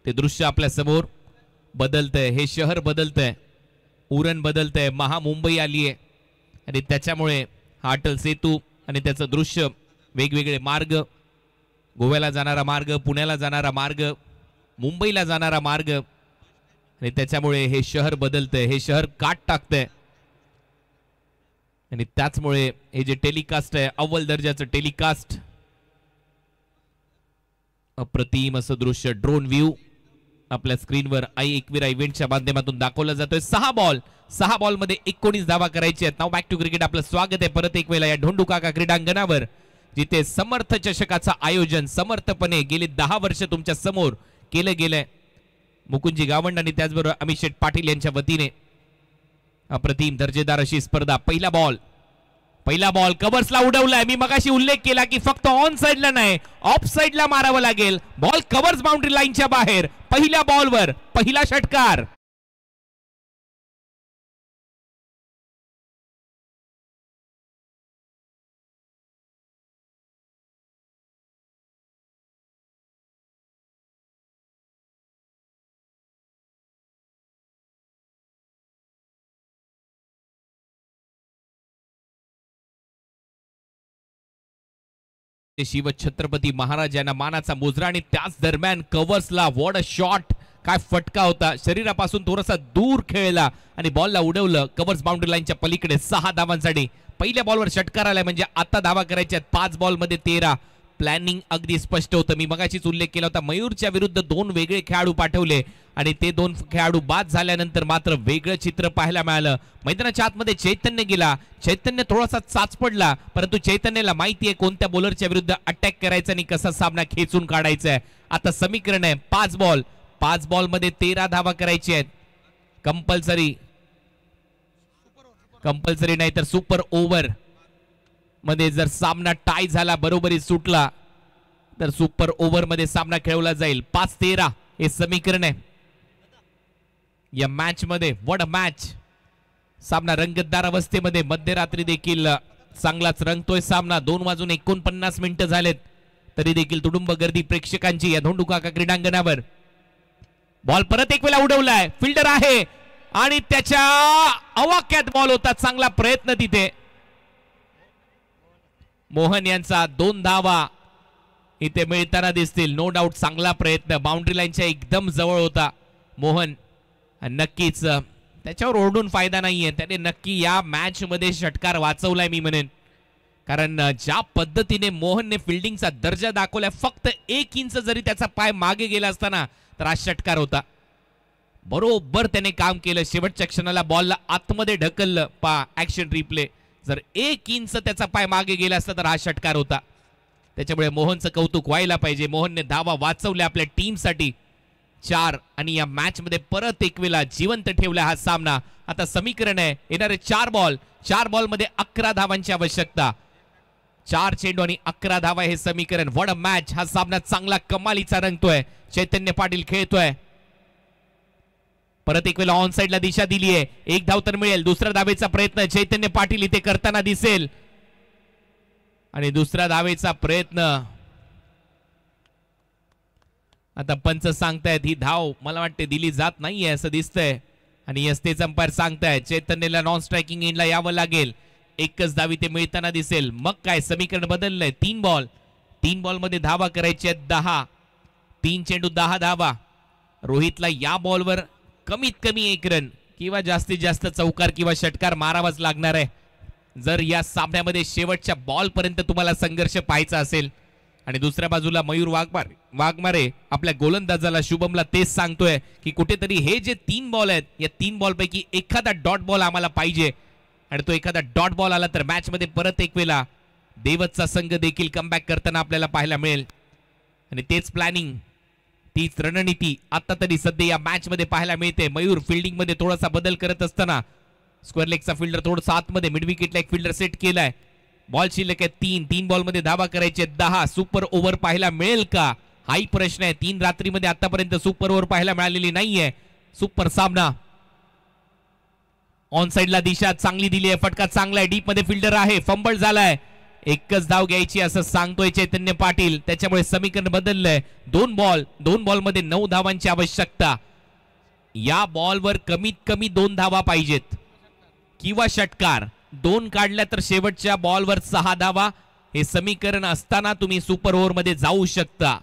ते दृश्य आपल्या समोर बदलतंय, हे शहर बदलतंय, उरण बदलतंय, महामुंबई आली आहे आणि त्याच्यामुळे हा अटल सेतू आणि त्याचं दृश्य, वेगवेगळे मार्ग, गोव्याला जाणारा मार्ग, पुण्याला जाणारा मार्ग, मुंबईला जाणारा मार्ग आणि त्याच्यामुळे हे शहर बदलतंय, हे शहर काट टाकतंय आणि त्याचमुळे हे जे टेलिकास्ट आहे, अव्वल दर्जाचं टेलिकास्ट, अप्रतिम असं दृश्य ड्रोन व्ह्यू आपल्या स्क्रीनवर आई एकविरा इव्हेंटच्या माध्यमातून दाखवला जातोय। 6 बॉलमध्ये 19 धावा करायची आहेत। नाव बॅक टू क्रिकेट, आपलं स्वागत आहे परत एक वेळा या ढोंडूकाका क्रीडांगणावर, जिथे समर्थ चषकाचं आयोजन समर्थपणे गेली 10 वर्ष तुमच्या समोर केलं गेलंय। मुकुंदजी गावंड आणि त्याचबरोबर अमित शेठ पाटील यांच्या वतीने अप्रतिम दर्जेदार अशी स्पर्धा। पहिला बॉल कव्हर्सला उडवलाय। मी मगाशी उल्लेख केला की फक्त ऑन साइडला नाही, ऑफ साइडला मारावं लागेल। बॉल कव्हर्स बाउंड्री लाईनच्या बाहेर, पहिल्या बॉलवर पहिला षटकार। शिव छत्रपती महाराज यांना मानाचा मुजरा आणि त्याच दरम्यान कव्हर्सला व्हॉट अ शॉट, काय फटका होता, शरीरापासून थोडासा दूर खेळला आणि बॉलला उडवलं कव्हर्स बाउंड्री लाईनच्या पलीकडे। 6 धावांसाठी पहिल्या बॉलवर षटकार आलाय, म्हणजे आता धावा करायच्या आहेत। 5 बॉलमध्ये 13। प्लॅनिंग अगदी स्पष्ट होतं। मी मगाशीच उल्लेख केला होता, मयूरच्या विरुद्ध 2 वेगळे खेळाडू पाठवले आणि ते 2 खेळाडू बाद झाल्यानंतर मात्र वेगळं चित्र पाहायला मिळालं। मैदानाच्या आतमध्ये चैतन्य गेला, चैतन्य थोडासा चाच पडला, परंतु चैतन्याला माहिती आहे कोणत्या बॉलरच्या विरुद्ध अटॅक करायचा आणि कसा सामना खेचून काढायचा आहे। आता समीकरण आहे 5 बॉलमध्ये 13 धावा करायची आहेत। कंपल्सरी नाही तर सुपर ओव्हर मध्ये जर सामना टाय झाला, बरोबरी सुटला, तर सुपर ओव्हर मध्ये सामना खेळवला जाईल। 5-13 हे समीकरण आहे या मॅच मध्ये। व्हॉट अ मॅच, सामना रंगतदार अवस्थेमध्ये, मध्यरात्री देखील चांगलाच रंगतोय सामना। 2:49 मिनिटं झालेत तरी देखील तुडुंब गर्दी प्रेक्षकांची या धोंडूकाका क्रीडांगणावर। बॉल परत एक वेळा उडवलाय, फिल्डर आहे आणि त्याच्या अवाक्यात बॉल होता। चांगला प्रयत्न तिथे मोहन यांचा, 2 धावा इथे मिळताना दिसतील, नो डाऊट चांगला प्रयत्न, बाउंड्री लाईनच्या एकदम जवळ होता मोहन। नक्कीच त्याच्यावर ओरडून फायदा नाहीये, त्याने नक्की या मॅच मध्ये षटकार वाचवलाय मी म्हणेन, कारण ज्या पद्धतीने मोहनने फिल्डिंगचा दर्जा दाखवलाय, फक्त 1 इंच जरी त्याचा पाय मागे गेला असताना तर हा षटकार होता। बरोबर त्याने काम केलं, शेवटच्या क्षणाला बॉलला आतमध्ये ढकललं। ऍक्शन रिप्ले, जर 1 इंच त्याचा पाय मागे गेला असता तर हा षटकार होता। त्याच्यामुळे मोहनचं कौतुक व्हायला पाहिजे, मोहनने धावा वाचवल्या आपल्या टीमसाठी 4 आणि या मॅच मध्ये परत एक वेळा जिवंत ठेवला हा सामना। आता समीकरण आहे येणारे 4 बॉलमध्ये 11 धावांची आवश्यकता। 4 चेंडू आणि 11 धावा हे समीकरण। व्हॉट अ मॅच, हा सामना चांगला कमालीचा रंगतोय। चैतन्य पाटील खेळतोय, परत एक वेळा ऑन साइडला दिशा दिली आहे, 1 धाव तर मिळेल। दुसऱ्या धावेचा प्रयत्न चैतन्य पाटील इथे करताना दिसेल आणि दुसऱ्या धावेचा प्रयत्न आता पंच सांगतायत ही धाव मला वाटते दिली जात नाहीये असं दिसतंय आणि यस्तेच अंपायर सांगतायत चैतन्यला नॉन स्ट्रायकिंग एंडला यावं लागेल। 1च धाव इथे मिळताना दिसेल। मग काय समीकरण बदललंय, 3 बॉलमध्ये धावा करायच्या आहेत 10, 3 चेंडू 10 धावा। रोहितला या बॉलवर कमीत कमी 1 रन किंवा जास्तीत जास्त चौकार किंवा षटकार मारावाच लागणार आहे जर या सामन्यामध्ये शेवटच्या बॉल पर्यंत तुम्हाला संघर्ष पाहायचा असेल। आणि दुसऱ्या बाजूला मयूर वाघमारे आपल्या गोलंदाजाला शुभमला तेच सांगतोय की कुठेतरी हे जे 3 बॉल आहेत या 3 बॉल पैकी एखादा डॉट बॉल आम्हाला पाहिजे आणि तो एखादा डॉट बॉल आला तर मॅच मध्ये परत एक वेळा देवतचा संघ देखील कमबॅक करताना आपल्याला पाहायला मिळेल आणि तेच प्लॅनिंग, तीच रणनीती आता तरी सध्या या मॅच मध्ये पाहायला मिळते। मयूर फिल्डिंग मध्ये थोडासा बदल करत असताना स्क्वेअर लेगचा फिल्डर थोडासा आतमध्ये मिड विकेटला एक फिल्डर सेट केलाय। बॉल शिल्लक आहे 3 बॉलमध्ये धावा करायचे 10। सुपर ओव्हर पाहायला मिळेल का हाही प्रश्न आहे। 3 रात्रीमध्ये आतापर्यंत सुपर ओव्हर पाहायला मिळालेली नाहीये। सुपर सामना, ऑन साइडला दिशा चांगली दिली आहे, फटका चांगला आहे, डीप मध्ये फिल्डर आहे, फंबल झालाय, एकच धाव घ्यायची असं सांगतोय चैतन्य पाटील, त्याच्यामुळे समीकरण बदललंय. 2 बॉल मध्ये 9 धावांची आवश्यकता. या बॉलवर कमीत कमी 2 धावा पाहिजेत किंवा षटकार. 2 काढल्या तर शेवटच्या बॉलवर 6 धावा. हे समीकरण असताना तुम्ही सुपर ओव्हर मध्ये जाऊ शकता.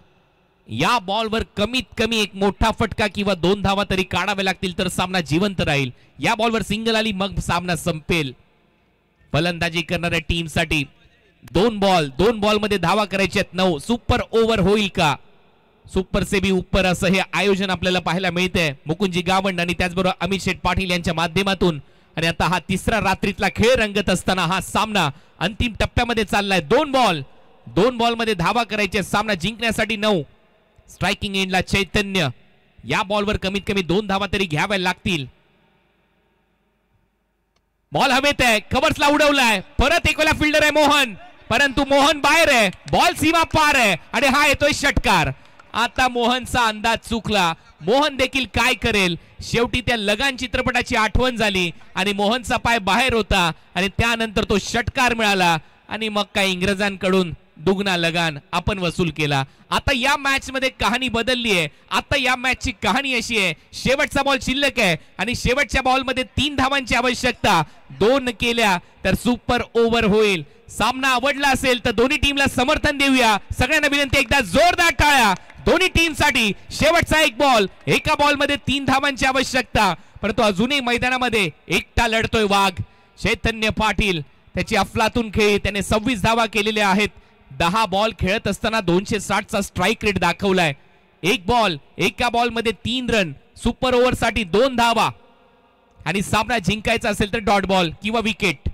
या बॉलवर कमीत कमी एक मोठा फटका किंवा 2 धावा तरी काढावे लागतील तर सामना जिवंत राहील. या बॉलवर सिंगल आली मग सामना संपेल. फलंदाजी करणाऱ्या टीम साठी 2 बॉल मध्ये धावा करायच्या आहेत 9. सुपर ओव्हर होईल का? सुपर से भी ऊपर असं हे आयोजन आपल्याला पाहायला मिळतंय मुकुंदजी गावंड आणि त्याचबरोबर अमित शेठ पाटील यांच्या माध्यमातून. आणि आता हा तिसरा रात्रीतला खेळ रंगत असताना हा सामना अंतिम टप्प्यामध्ये चाललाय. 2 बॉल मध्ये धावा करायचे. सामना जिंकण्यासाठी 9. स्ट्रायकिंग एंडला चैतन्य. या बॉलवर कमीत कमी 2 धावा तरी घ्याव्या लागतील. बॉल हवेत आहे, कव्हर्सला उडवलाय. परत एक वेळा फिल्डर आहे मोहन, परंतु मोहन बाहेर आहे. बॉल सीमा पार आहे आणि हा येतोय षटकार. आता मोहनचा अंदाज चुकला. मोहन देखील काय करेल, शेवटी त्या लगान चित्रपटाची आठवण झाली आणि मोहनचा पाय बाहेर होता आणि त्यानंतर तो षटकार मिळाला आणि मग काय इंग्रजांकडून दुगना लगान आपण वसूल केला. आता या मॅच मध्ये कहाणी बदलली आहे. आता या मॅचची कहाणी अशी आहे, शेवटचा बॉल शिल्लक आहे आणि शेवटच्या बॉल मध्ये 3 धावांची आवश्यकता. 2 केल्या तर सुपर ओव्हर होईल. सामना आवडला असेल तर दोन्ही टीमला समर्थन देऊया. सगळ्यांना विनंती, एकदा जोरदार टाळ्या दोन्ही टीम साठी. शेवटचा एक बॉल, एका बॉल मध्ये 3 धावांची आवश्यकता, परंतु अजूनही मैदानामध्ये एकटा लढतोय वाघ. चैतन्य पाटील त्याची अफलातून खेळी, त्याने 26 धावा केलेल्या आहेत. 10 बॉल खेळत असताना 260 चा स्ट्राइक रेट दाखवलाय. एक बॉल, एका बॉल मध्ये 3 रन. सुपर ओव्हर साठी 2 धावा आणि सामना जिंकायचा असेल तर डॉट बॉल किंवा विकेट.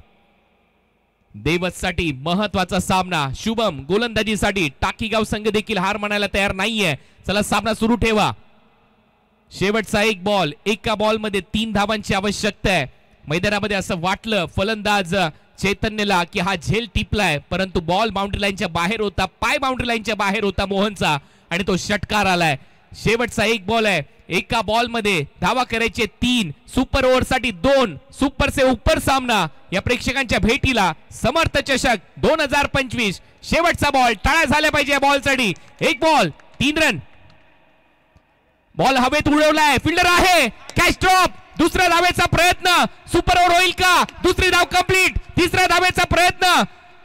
देवत साठी महत्वाचा सामना. शुभम गोलंदाजीसाठी. टाकीगाव संघ देखील हार मानायला तयार नाहीये. चला सामना सुरू ठेवा. शेवटचा एक बॉल, एका बॉल मध्ये 3 धावांची आवश्यकता आहे. मैदानामध्ये असं वाटलं फलंदाज चैतन्यला की हा झेल टिपलाय, परंतु बॉल बाउंड्री लाईनच्या बाहेर होता, पाय बाउंड्री लाईनच्या बाहेर होता मोहनचा आणि तो षटकार आलाय. शेवटचा एक बॉल आहे, एका बॉल मध्ये धावा करायचे 3. सुपर ओव्हर साठी 2. सुपर से ऊपर सामना या प्रेक्षकांच्या भेटीला समर्थ चषक 2025. शेवटचा बॉल, टाळ्या झाल्या पाहिजे या बॉलसाठी. एक बॉल 3 रन. बॉल हवेत उडवलाय, फिल्डर आहे, कॅच ड्रॉप. दुसऱ्या धावेचा प्रयत्न, सुपर ओव्हर होईल का? दुसरी धाव कंप्लीट. तिसऱ्या धावेचा प्रयत्न,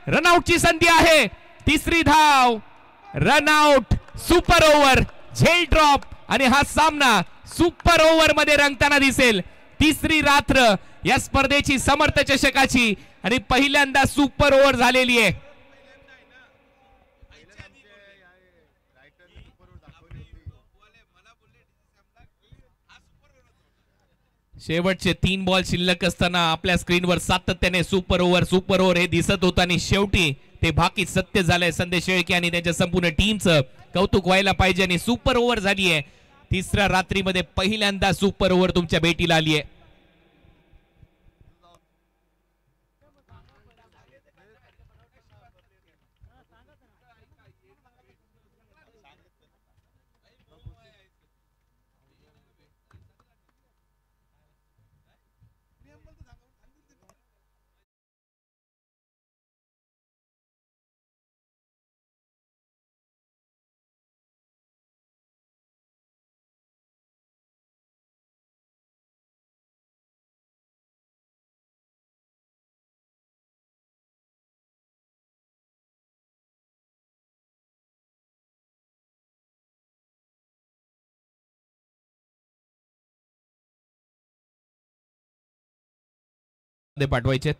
रनआउटची संधी आहे. तिसरी धाव, रनआउट. सुपर ओव्हर, झेल ड्रॉप आणि हा सामना सुपर ओव्हर मध्ये रंगताना दिसेल. तिसरी रात्र या स्पर्धेची समर्थ चषकाची आणि पहिल्यांदा सुपर ओव्हर झालेली आहे. शेवटचे 3 बॉल शिल्लक असताना आपल्या स्क्रीनवर सातत्याने सुपर ओव्हर हे दिसत होतं आणि शेवटी ते भाकीत सत्य झालंय. संदेश शेळके आणि त्यांच्या संपूर्ण टीमचं कौतुक व्हायला पाहिजे आणि सुपर ओव्हर झाली आहे. तिसऱ्या रात्रीमध्ये पहिल्यांदा सुपर ओव्हर तुमच्या भेटीला आली आहे. पाठवायचे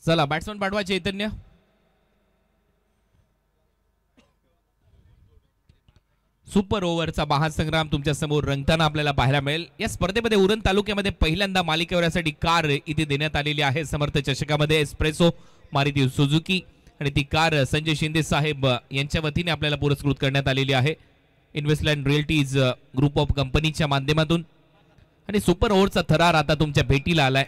चला बॅट्समन पाठवा चैतन्य. सुपर ओव्हरचा महासंग्राम तुमच्या समोर रंगताना आपल्याला पाहायला मिळेल. या स्पर्धेमध्ये उरण तालुक्यामध्ये पहिल्यांदा मालिकेवर यासाठी कार इथे देण्यात आलेली आहे. समर्थ चषकामध्ये एस्प्रेसो मारुती सुझुकी आणि ती कार संजय शिंदे साहेब यांच्या वतीने आपल्याला पुरस्कृत करण्यात आलेली आहे इन्व्हेस्टलँड रिअल्टीज ग्रुप ऑफ कंपनीच्या माध्यमातून. आणि सुपर ओव्हरचा थरार आता तुमच्या भेटीला आलाय.